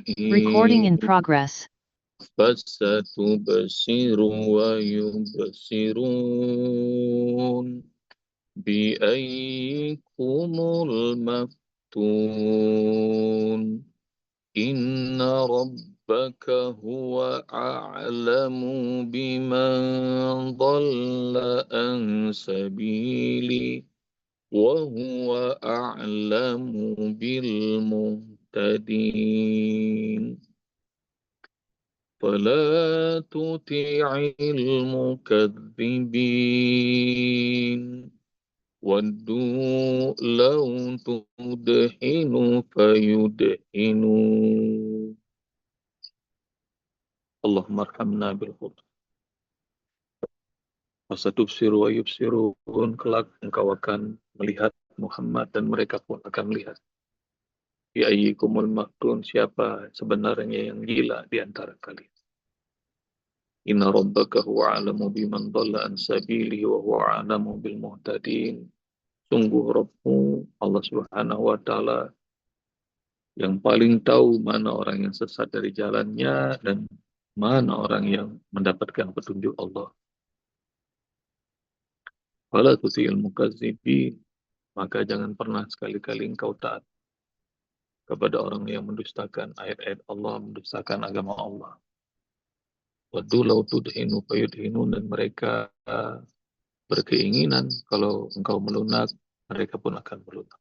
Recording in progress. فستبصر ويبصرون بأيكم المفتون إن ربك هو أعلم بمن ضل عن سبيله وهو أعلم بالمهتدين فلا تطع المكذبين ودوا لو تدهن فيدهنون اللهم ارحمنا بالخطأ Fasatubsir wa yubsirun, kelak engkau akan melihat Muhammad dan mereka pun akan melihat. Bi ayyikumul maftun, siapa sebenarnya yang gila di antara kalian. Inna rabbaka huwa a'lamu biman dhalla an sabilihi wa huwa a'lamu bil muhtadin. Sungguh Rabbmu Allah Subhanahu wa taala yang paling tahu mana orang yang sesat dari jalannya dan mana orang yang mendapatkan petunjuk Allah. Fala tuti'il mukazzibin, maka jangan pernah sekali-kali engkau taat kepada orang yang mendustakan ayat-ayat Allah, mendustakan agama Allah. Waddu law tudhinu fayudhinun, dan mereka berkeinginan kalau engkau melunak, mereka pun akan melunak.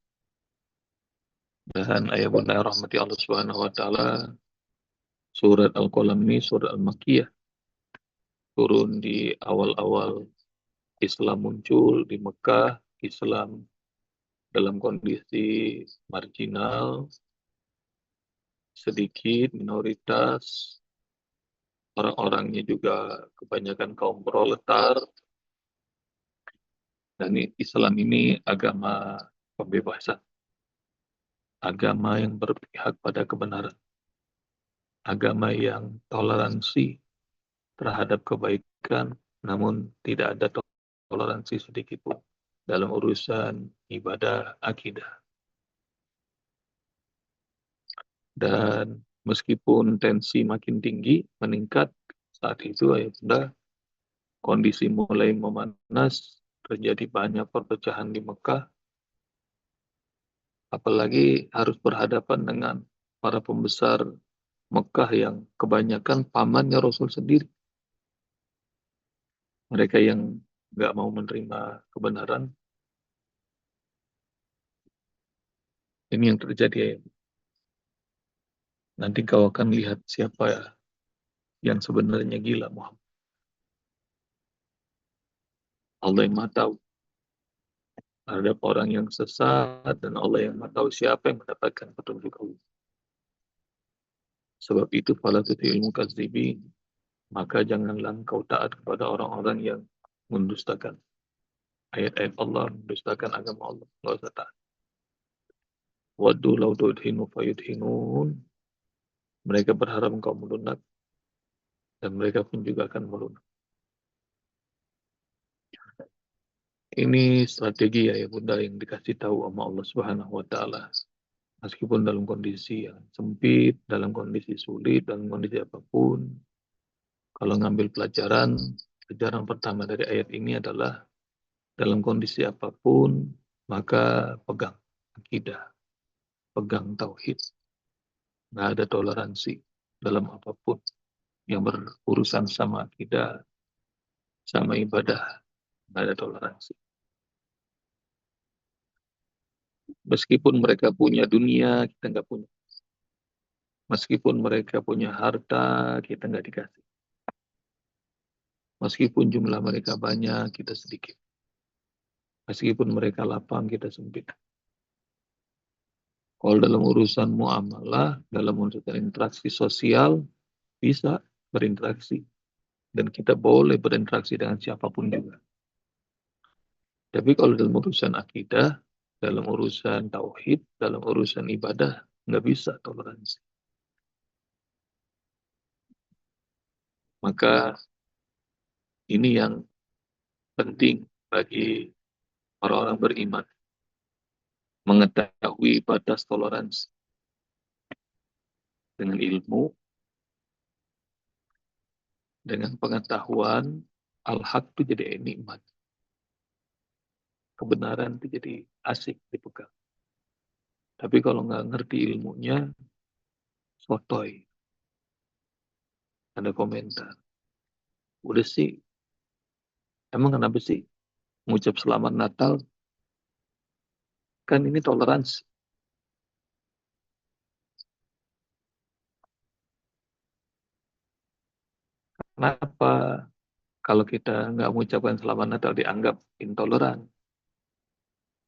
Dan ayat bunda rahmati Allah Subhanahu wa taala, surat Al-Qalam ini surat Al-Makkiyah, turun di awal-awal Islam muncul di Mekah. Islam dalam kondisi marginal, sedikit, minoritas, orang-orangnya juga kebanyakan kaum proletar, dan Islam ini agama pembebasan, agama yang berpihak pada kebenaran, agama yang toleransi terhadap kebaikan, namun tidak ada toleransi sedikit pun dalam urusan ibadah akidah. Dan meskipun tensi makin tinggi, meningkat, saat itu ayahanda kondisi mulai memanas, terjadi banyak perpecahan di Mekah, apalagi harus berhadapan dengan para pembesar Mekah yang kebanyakan pamannya Rasul sendiri. Mereka yang nggak mau menerima kebenaran. Ini yang terjadi. Nanti kau akan lihat siapa yang sebenarnya gila, Muhammad. Allah yang Maha Tahu terhadap orang yang sesat, dan Allah yang Maha Tahu siapa yang mendapatkan petunjuk Allah. Sebab itu fala tuti'il mukazzibin, maka janganlah engkau taat kepada orang-orang yang mendustakan ayat-ayat Allah, mendustakan agama Allah. Enggak usah taat. Waddu law tudhinu fayudhinun, mereka berharap engkau melunak, dan mereka pun juga akan melunak. Ini strategi ya Bunda yang dikasih tahu sama Allah Subhanahu wa taala. Meskipun dalam kondisi yang sempit, dalam kondisi sulit, dalam kondisi apapun, kalau ngambil pelajaran pertama dari ayat ini adalah dalam kondisi apapun, maka pegang akidah, pegang tauhid. Nggak ada toleransi dalam apapun yang berurusan sama akidah, sama ibadah. Nggak ada toleransi. Meskipun mereka punya dunia, kita nggak punya. Meskipun mereka punya harta, kita nggak dikasih. Meskipun jumlah mereka banyak, kita sedikit. Meskipun mereka lapang, kita sempit. Kalau dalam urusan muamalah, dalam urusan interaksi sosial, bisa berinteraksi. Dan kita boleh berinteraksi dengan siapapun juga. Tapi kalau dalam urusan akidah, dalam urusan tauhid, dalam urusan ibadah, nggak bisa toleransi. Maka ini yang penting bagi orang-orang beriman, mengetahui batas toleransi. dengan ilmu, dengan pengetahuan, al-haq itu jadi nikmat. Kebenaran itu jadi asik dipegang. Tapi kalau nggak ngerti ilmunya, sotoy. Ada komentar. Udah sih, emang kenapa sih ngucap selamat Natal? Kan ini toleransi. Kenapa kalau kita nggak mengucapkan selamat Natal dianggap intoleran?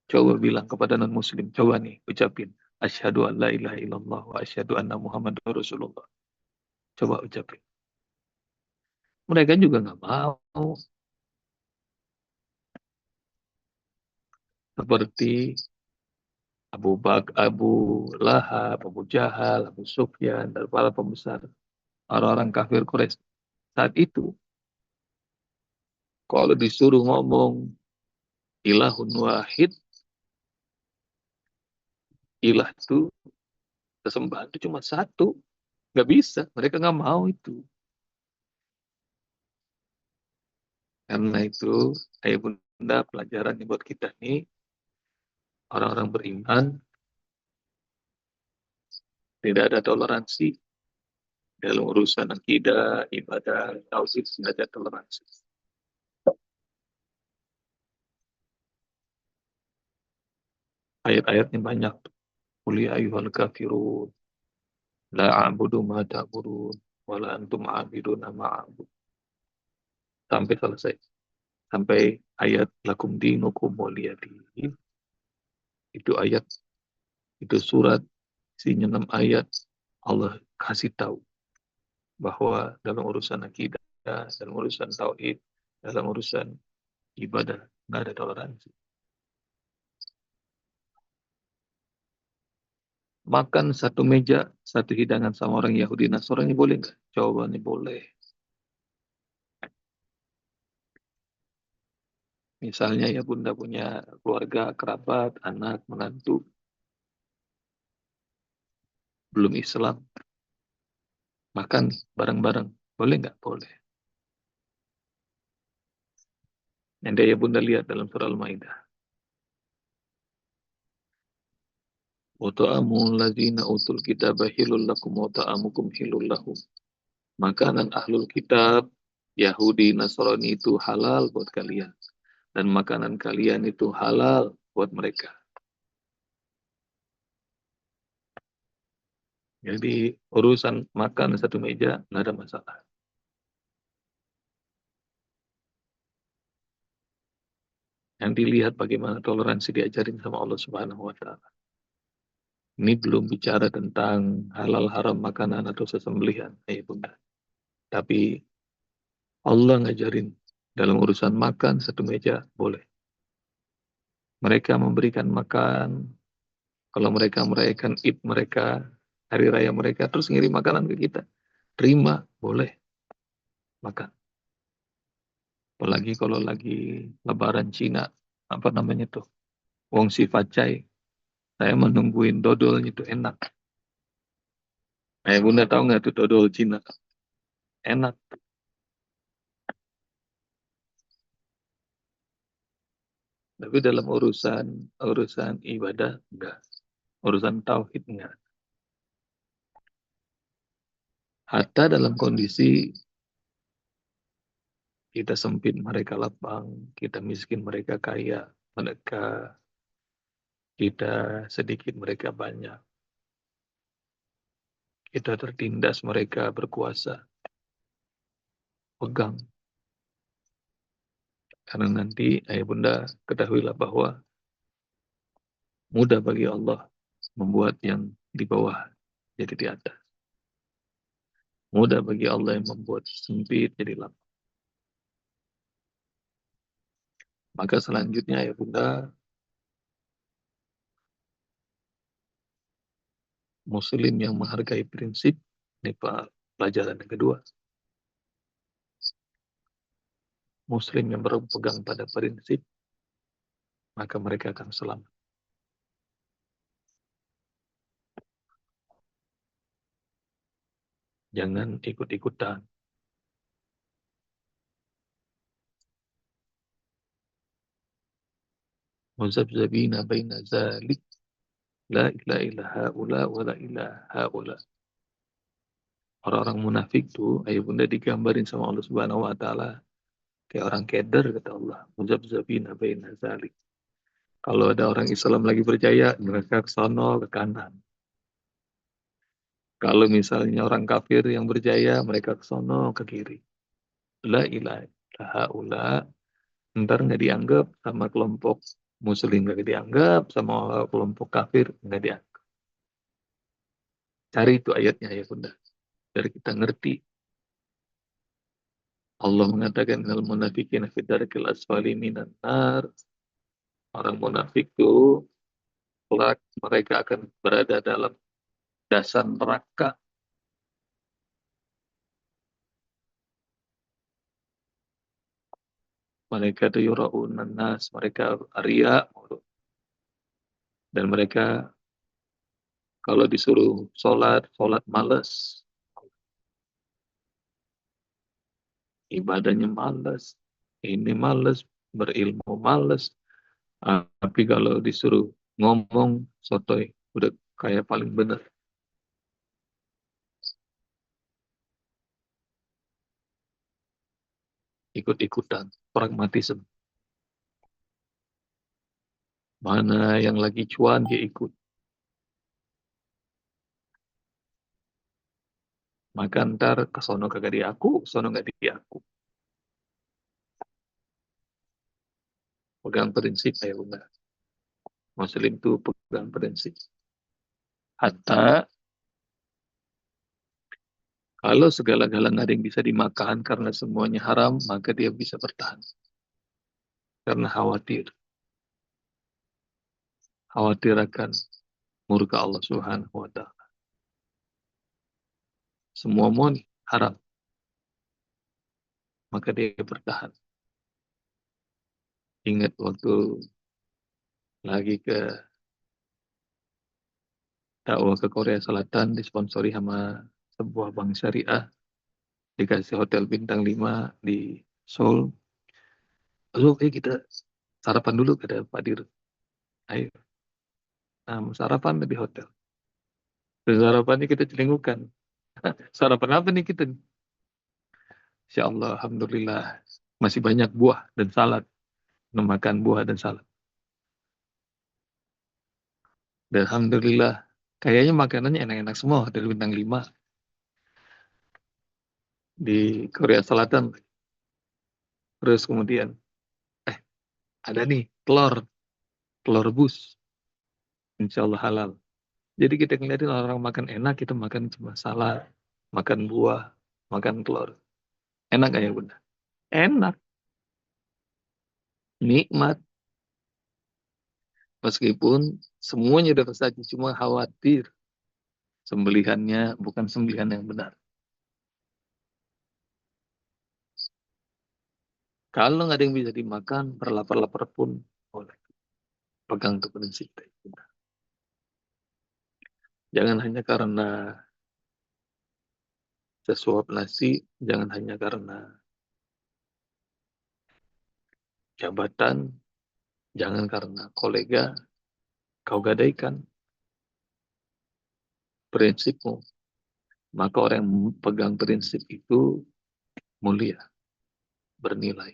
Coba bilang kepada non-muslim, coba nih ucapin. Asyhadu an la ilaha illallah wa asyhadu anna Muhammadar Rasulullah. Coba ucapin. Mereka juga nggak mau. Seperti Abu Lahab, Abu Jahal, Abu Sufyan, dan para pembesar orang-orang kafir Quraisy saat itu. Kalau disuruh ngomong ilahun wahid, ilah itu sesembahan itu cuma satu. Nggak bisa, mereka nggak mau itu. Karena itu, ayah bunda pelajaran buat kita nih, orang-orang beriman, tidak ada toleransi dalam urusan akidah, ibadah, tauhid, tidak ada toleransi. Ayat-ayatnya banyak. Qul ya ayyuhal kafirun, la a'budu ma ta'budun, wa la antum 'abiduna ma a'bud. Sampai selesai. Sampai ayat lakum dinukum waliyadin. Itu ayat, itu surat, isinya 6 ayat. Allah kasih tahu bahwa dalam urusan akidah, dalam urusan tauhid, dalam urusan ibadah, nggak ada toleransi. Makan satu meja, satu hidangan sama orang Yahudi Nasrani boleh nggak? Jawabannya boleh. Misalnya ya bunda punya keluarga, kerabat, anak, menantu, belum Islam, makan bareng-bareng. Boleh nggak? Boleh. Yang ya bunda lihat dalam surah Al-Maidah. Wa ta'amul ladzina utul kitaba hilul lakum wa ta'amukum hilul lahum. Makanan ahlul kitab, Yahudi, Nasrani itu halal buat kalian. Dan makanan kalian itu halal buat mereka. Jadi urusan makan satu meja nggak ada masalah. Yang dilihat bagaimana toleransi diajarin sama Allah Subhanahu wa Ta'ala. Ini belum bicara tentang halal haram makanan atau sesembelihan, bunda. Tapi Allah ngajarin dalam urusan makan satu meja boleh. Mereka memberikan makan, kalau mereka merayakan Id mereka, hari raya mereka, terus ngirim makanan ke kita. Terima, boleh makan. Apalagi kalau lagi lebaran Cina, apa namanya tuh, wong si facai, saya menungguin dodolnya itu enak. Bunda tahu nggak tuh dodol Cina? Enak. Tapi dalam urusan ibadah enggak. Urusan tauhid enggak. Hatta dalam kondisi kita sempit mereka lapang, kita miskin mereka kaya, mereka kita sedikit mereka banyak. Kita tertindas mereka berkuasa. Pegang. Karena nanti ayah bunda ketahuilah bahwa mudah bagi Allah membuat yang di bawah jadi di atas. Mudah bagi Allah yang membuat sempit jadi lapang. Maka selanjutnya ya bunda, muslim yang menghargai prinsip, ini pelajaran yang kedua. Muslim yang berpegang pada prinsip, maka mereka akan selamat. Jangan ikut-ikutan. Muzabzabina baina zalik. La ilaha illa haula wa la ilaha haula. Orang-orang munafik tuh, ayah bunda digambarin sama Allah Subhanahu wa taala kayak orang keder kata Allah. Muzabzabina baina zalik. Kalau ada orang Islam lagi berjaya, mereka ke sono ke kanan. Kalau misalnya orang kafir yang berjaya, mereka ke sono ke kiri. La ilaha illa haula. Ntar nggak dianggap sama kelompok Muslim, nggak dianggap sama kelompok kafir, nggak dianggap. Cari itu ayatnya ya bunda. Dari kita ngerti. Allah mengatakan al munafiqina fi darkil asfali minan nar. Orang munafik itu kelak mereka akan berada dalam dasar neraka. Mereka itu yura'unan nas, mereka ria, dan mereka kalau disuruh sholat, sholat males, ibadahnya males, ini males, berilmu males. Tapi kalau disuruh ngomong, sotoy, udah kayak paling benar. Ikut-ikutan, pragmatisme. Mana yang lagi cuan, dia ikut. Maka ntar ke sono kagak di aku, sono nggak di aku. Pegang prinsip, ya bunda. Muslim tuh pegang prinsip. Hatta kalau segala-galanya ada yang bisa dimakan karena semuanya haram, maka dia bisa bertahan. Karena khawatir. Khawatir akan murka Allah Subhanahu wa ta'ala. Semua mau nih haram, maka dia bertahan. Ingat waktu lagi ke dakwah ke Korea Selatan disponsori sama sebuah bank syariah, dikasih hotel bintang 5 di Seoul. Lalu kita sarapan dulu kata Pak Dirut. Ayo, nah, sarapan di hotel. Dan sarapannya kita celingukan. Sarapan apa nih kita? Insya Allah, Alhamdulillah, masih banyak buah dan salad. Memakan buah dan salad. Dan Alhamdulillah, kayaknya makanannya enak-enak semua dari bintang 5 di Korea Selatan. Terus kemudian, eh ada nih telur rebus. Insya Allah halal. Jadi kita ngeliatin orang makan enak, kita makan cuma salad, makan buah, makan telur. Enak gak ya bunda? Enak, nikmat. Meskipun semuanya udah tersaji, cuma khawatir sembelihannya bukan sembelihan yang benar. Kalau nggak ada yang bisa dimakan, berlapar-lapar pun boleh. Pegang tuh prinsip. Jangan hanya karena sesuap nasi, jangan hanya karena jabatan, jangan karena kolega, kau gadaikan prinsipmu. Maka orang yang pegang prinsip itu mulia, bernilai.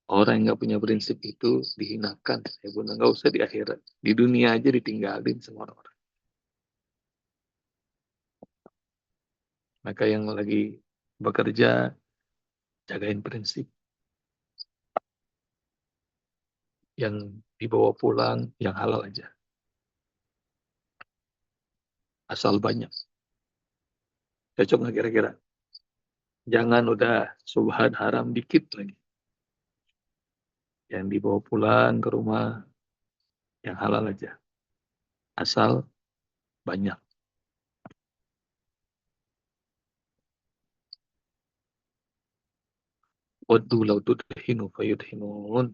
Orang yang nggak punya prinsip itu dihinakan. Ya bunda, nggak usah di akhirat. Di dunia aja ditinggalin sama orang-orang. Maka yang lagi bekerja, jagain prinsip. Yang dibawa pulang, yang halal aja. Asal banyak. Cocok nggak kira-kira? Jangan udah subhan haram dikit lagi. Yang dibawa pulang ke rumah, yang halal aja. Asal banyak. Waddu lau tudhinu fayudhinun.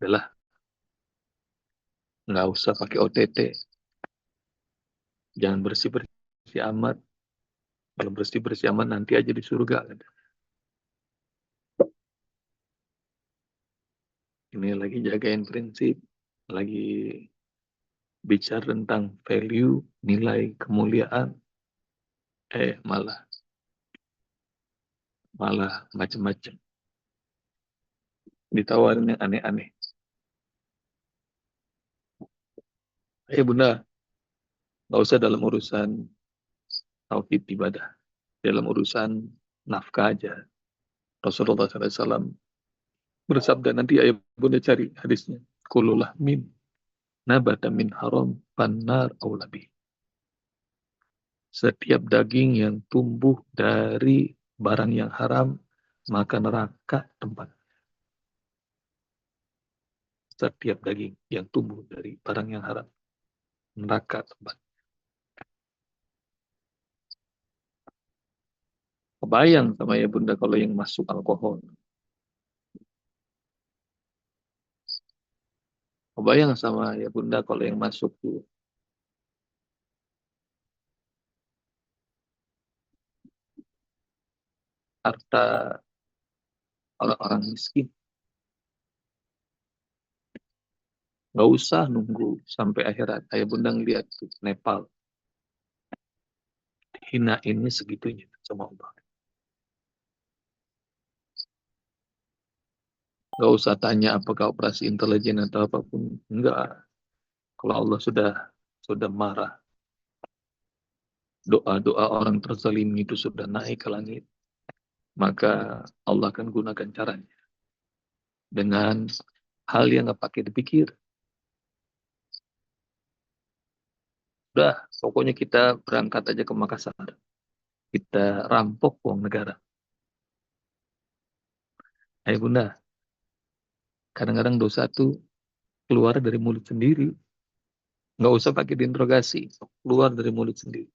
Adalah nggak usah pakai OTT. Jangan bersih-bersih amat. Kalau bersih-bersih amat nanti aja di surga. Ini lagi jagain prinsip, lagi bicara tentang value, nilai, kemuliaan, malah macam-macam. Ditawarin yang aneh-aneh. Bunda, nggak usah dalam urusan tauhid ibadah. Dalam urusan nafkah aja. Rasulullah SAW bersabda, nanti ayah bunda cari hadisnya. Kululah min nabata min haram pannar aulabi. Setiap daging yang tumbuh dari barang yang haram, maka neraka tempat. Setiap daging yang tumbuh dari barang yang haram, neraka tempat. Kebayang sama ya bunda kalau yang masuk alkohol. Kebayang sama ya bunda kalau yang masuk tuh harta orang-orang miskin. Nggak usah nunggu sampai akhirat. Ayah bunda ngeliat tuh Nepal. Hinainnya segitunya sama Allah. Nggak usah tanya apakah operasi intelijen atau apapun. Enggak. Kalau Allah sudah marah. Doa-doa orang terzalimi itu sudah naik ke langit. Maka Allah akan gunakan caranya. Dengan hal yang nggak pakai dipikir. Udah, pokoknya kita berangkat aja ke Makassar. Kita rampok uang negara. Ayo bunda, kadang-kadang dosa itu keluar dari mulut sendiri. Nggak usah pakai diinterogasi, keluar dari mulut sendiri.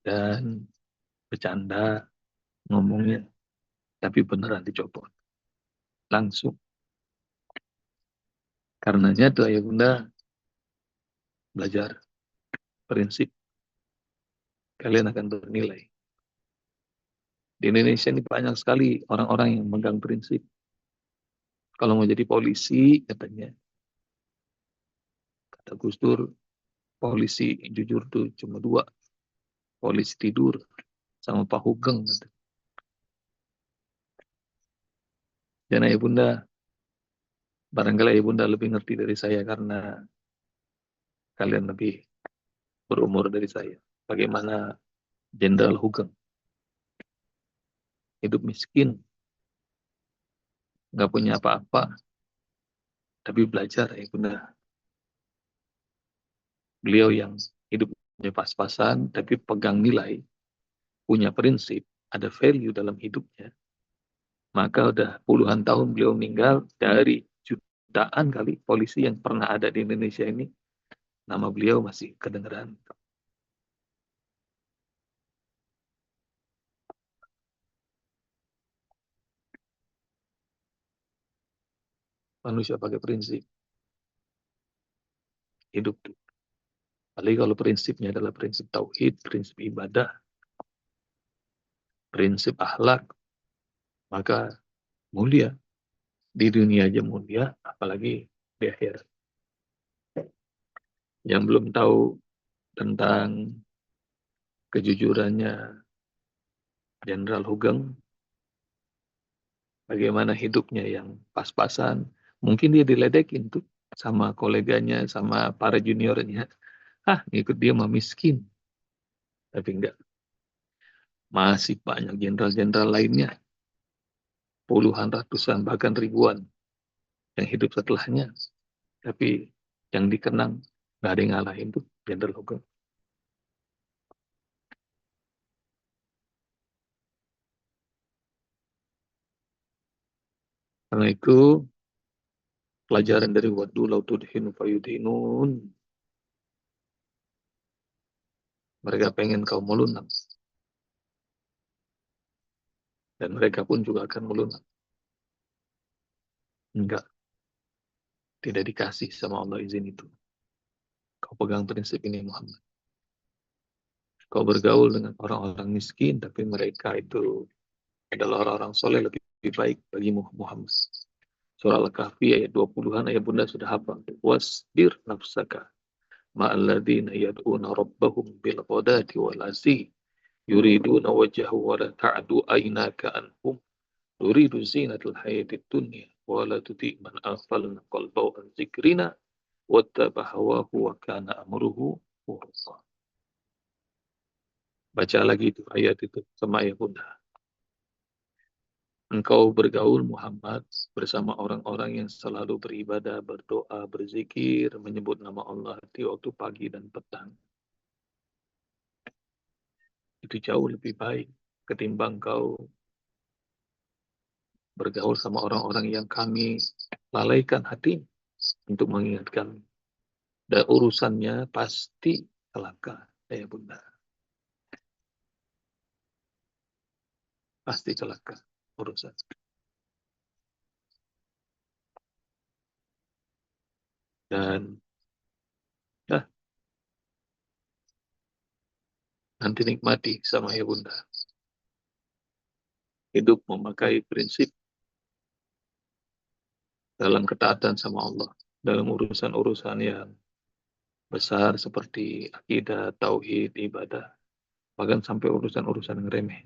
Dan bercanda ngomongnya, tapi beneran dicopot. Langsung. Karenanya tuh ayah bunda belajar prinsip, kalian akan bernilai. Di Indonesia ini banyak sekali orang-orang yang megang prinsip. Kalau mau jadi polisi, katanya, kata Gus Dur, polisi jujur tuh cuma dua. Polisi tidur sama Pak Hugeng. Gitu. Dan ayah bunda, barangkali ayah bunda lebih ngerti dari saya karena kalian lebih berumur dari saya. Bagaimana Jenderal Hugeng hidup miskin, nggak punya apa-apa, tapi belajar ayah bunda. Beliau yang hidupnya pas-pasan, tapi pegang nilai, punya prinsip, ada value dalam hidupnya. Maka udah puluhan tahun beliau meninggal dari jutaan kali polisi yang pernah ada di Indonesia ini. Nama beliau masih kedengeran. Manusia pakai prinsip hidup. Apalagi kalau prinsipnya adalah prinsip tauhid, prinsip ibadah, prinsip akhlak, maka mulia. Di dunia aja mulia, apalagi di akhirat. Yang belum tahu tentang kejujurannya Jenderal Hugeng, bagaimana hidupnya yang pas-pasan, mungkin dia diledekin tuh sama koleganya, sama para juniornya. Ngikut dia mah miskin. Tapi enggak. Masih banyak jenderal-jenderal lainnya. Puluhan, ratusan, bahkan ribuan yang hidup setelahnya. Tapi yang dikenang, nggak ada yang ngalahin tuh Jenderal Hugeng. Karena itu, pelajaran dari waddu lautudhinu fayudhinun. Mereka pengen kau melunak. Dan mereka pun juga akan melunak. Enggak. Tidak dikasih sama Allah izin itu. Kau pegang prinsip ini Muhammad. Kau bergaul dengan orang-orang miskin, tapi mereka itu adalah orang-orang soleh, lebih baik bagimu Muhammad. Surah Al-Kahfi ayat 20-an, ayat bunda sudah hafal. Wasbir nafsaka ma'alladhina yad'una rabbahum bil ghadati wal ashi yuriduna wajhahu wa la ta'du aynaka anhum turidu zinatal hayatid dunya wa la tuti' man aghfalna qalbahu an dzikrina wattaba hawahu wa kana amruhu furta. Baca lagi itu ayat itu sama ayat bunda. Engkau bergaul Muhammad bersama orang-orang yang selalu beribadah, berdoa, berzikir, menyebut nama Allah di waktu pagi dan petang. Itu jauh lebih baik ketimbang kau bergaul sama orang-orang yang kami lalaikan hati untuk mengingatkan. Dan urusannya pasti celaka, ya bunda. Pasti celaka urusan. Dan nanti nikmati sama ya bunda. Hidup memakai prinsip dalam ketaatan sama Allah. Dalam urusan-urusan yang besar seperti akidah, tauhid, ibadah. Bahkan sampai urusan-urusan yang remeh.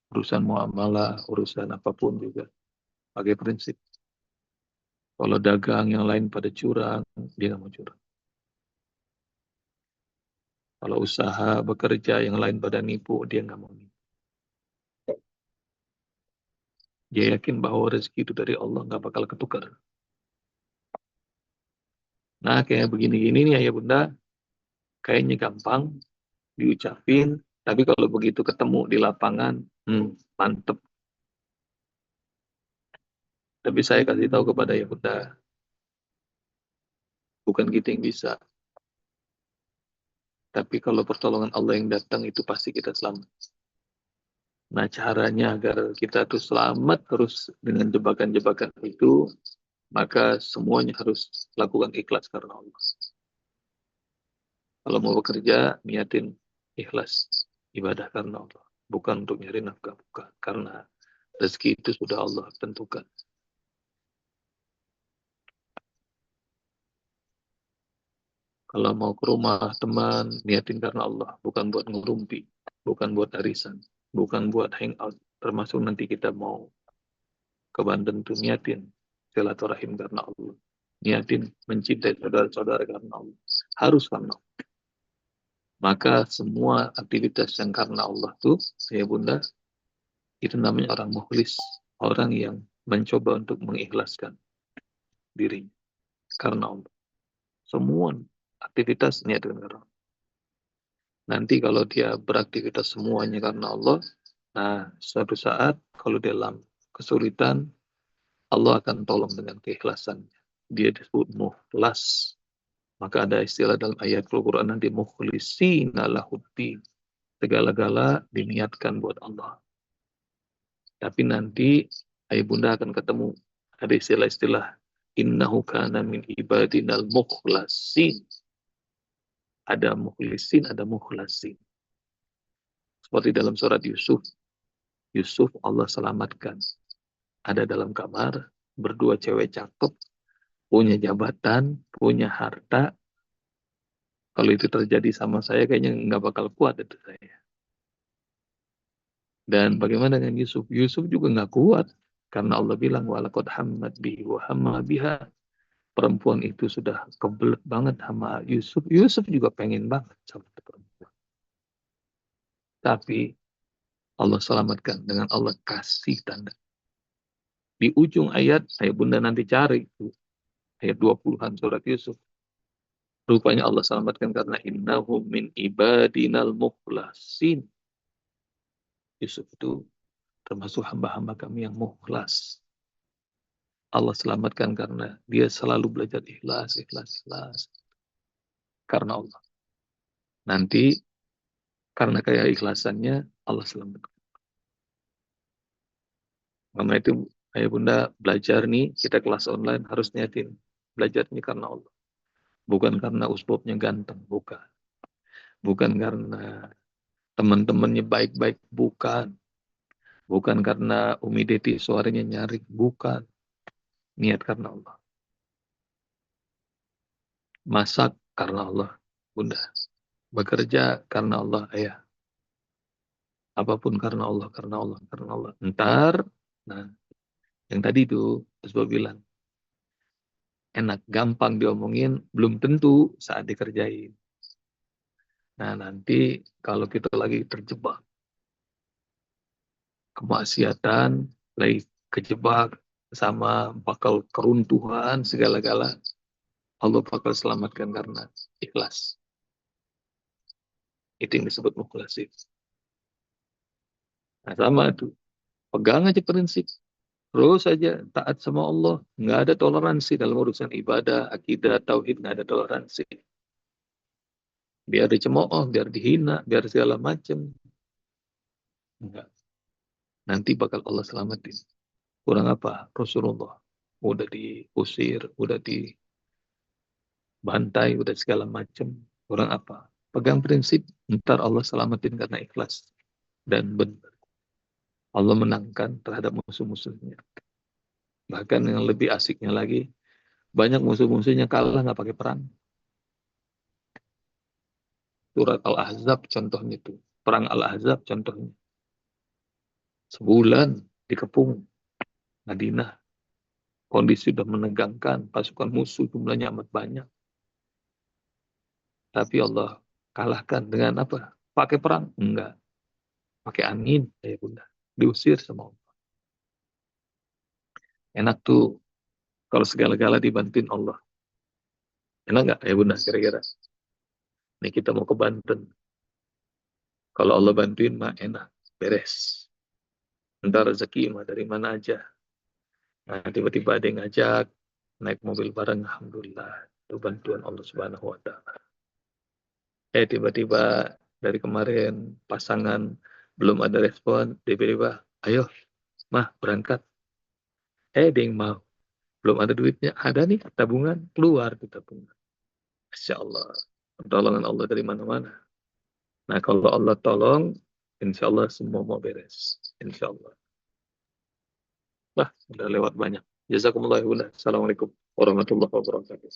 Urusan muamalah, urusan apapun juga. Pakai prinsip. Kalau dagang yang lain pada curang, dia nggak mau curang. Kalau usaha, bekerja yang lain pada nipu, dia nggak mau nipu. Dia yakin bahwa rezeki itu dari Allah, nggak bakal ketukar. Nah, kayak begini-gini nih ayah bunda, kayaknya gampang diucapin, tapi kalau begitu ketemu di lapangan, mantep. Tapi saya kasih tahu kepada ayah bunda, bukan kita yang bisa. Tapi kalau pertolongan Allah yang datang itu pasti kita selamat. Nah caranya agar kita tuh selamat terus dengan jebakan-jebakan itu, maka semuanya harus lakukan ikhlas karena Allah. Kalau mau bekerja, niatin ikhlas ibadah karena Allah. Bukan untuk nyari nafkah, bukan. Karena rezeki itu sudah Allah tentukan. Kalau mau ke rumah teman, niatin karena Allah. Bukan buat ngerumpi, bukan buat arisan, bukan buat hangout. Termasuk nanti kita mau ke Banten tuh niatin silaturahim karena Allah. Niatin mencintai saudara-saudara karena Allah. Harus karena Allah. Maka semua aktivitas yang karena Allah tuh, ya bunda, itu namanya orang mukhlis. Orang yang mencoba untuk mengikhlaskan dirinya karena Allah. Semua aktivitas niatkan karena Allah. Nanti kalau dia beraktivitas semuanya karena Allah, nah suatu saat kalau dalam kesulitan, Allah akan tolong dengan keikhlasannya. Dia disebut mukhlas. Maka ada istilah dalam ayat Al-Quran nanti mukhlisina lahuddin. Segala-gala diniatkan buat Allah. Tapi nanti ayah bunda akan ketemu ada istilah-istilah innahu kana min ibadinal mukhlasin. Ada mukhlisin, ada mukhlasin. Seperti dalam surat Yusuf. Yusuf Allah selamatkan. Ada dalam kamar, berdua cewek cakep, punya jabatan, punya harta. Kalau itu terjadi sama saya, kayaknya nggak bakal kuat itu saya. Dan bagaimana dengan Yusuf? Yusuf juga nggak kuat. Karena Allah bilang, walaqad hammat bihi wa hamma biha. Perempuan itu sudah kebelet banget sama Yusuf. Yusuf juga pengen banget sama perempuan. Tapi Allah selamatkan dengan Allah kasih tanda. Di ujung ayat bunda nanti cari. Ayat 20-an surat Yusuf. Rupanya Allah selamatkan karena innahum min ibadinal mukhlasin. Yusuf itu termasuk hamba-hamba kami yang mukhlas. Allah selamatkan karena dia selalu belajar ikhlas, ikhlas, ikhlas. Karena Allah. Nanti karena kayak ikhlasannya Allah selamatkan. Karena itu ayah bunda belajar nih, kita kelas online harus niatin. belajarnya karena Allah. Bukan karena usbobnya ganteng, bukan. Bukan karena teman-temannya baik-baik, bukan. Bukan karena Umi Deti suaranya nyaring, bukan. Niat karena Allah. Masak karena Allah, Bunda. Bekerja karena Allah, ayah. Apapun karena Allah, karena Allah, karena Allah. Ntar, nah, yang tadi itu, Usbab bilang, enak, gampang diomongin, belum tentu saat dikerjain. Nah, nanti kalau kita lagi terjebak kemaksiatan, lagi kejebak sama bakal keruntuhan segala-gala, Allah bakal selamatkan karena ikhlas. Itu yang disebut mukhlasin. Nah, sama itu. Pegang aja prinsip. Terus saja taat sama Allah. Nggak ada toleransi dalam urusan ibadah, akidah, tauhid. Nggak ada toleransi. Biar dicemooh, biar dihina, biar segala macam. Enggak. Nanti bakal Allah selamatin. Kurang apa? Rasulullah. Udah diusir, udah dibantai, udah segala macam. Kurang apa? Pegang prinsip. Ntar Allah selamatin karena ikhlas. Dan benar. Allah menangkan terhadap musuh-musuhnya. Bahkan yang lebih asiknya lagi, banyak musuh-musuhnya kalah nggak pakai perang. Surat Al-Ahzab contohnya itu. Perang Al-Ahzab contohnya. Sebulan dikepung Madinah. Kondisi sudah menegangkan. Pasukan musuh jumlahnya amat banyak. Tapi Allah kalahkan dengan apa? Pakai perang? Enggak. Pakai angin, ya Bunda. Diusir sama Allah. Enak tuh kalau segala-gala dibantuin Allah. Enak nggak ya Bunda kira-kira? Nih kita mau ke Banten. Kalau Allah bantuin mah enak. Beres. Entar rezeki mah dari mana aja. Nah, tiba-tiba ada yang ngajak naik mobil bareng, alhamdulillah. Itu bantuan Allah Subhanahu wa taala. Tiba-tiba dari kemarin pasangan belum ada respon, tiba-tiba, ayo, mah berangkat. Dia yang mau. Belum ada duitnya, ada nih tabungan, keluar tuh tabungan. Masya Allah. Pertolongan Allah dari mana-mana. Nah, kalau Allah tolong, insya Allah semua mau beres. Insya Allah. Udah lewat banyak. Jazakumullah ya Bunda. Assalamualaikum warahmatullahi wabarakatuh.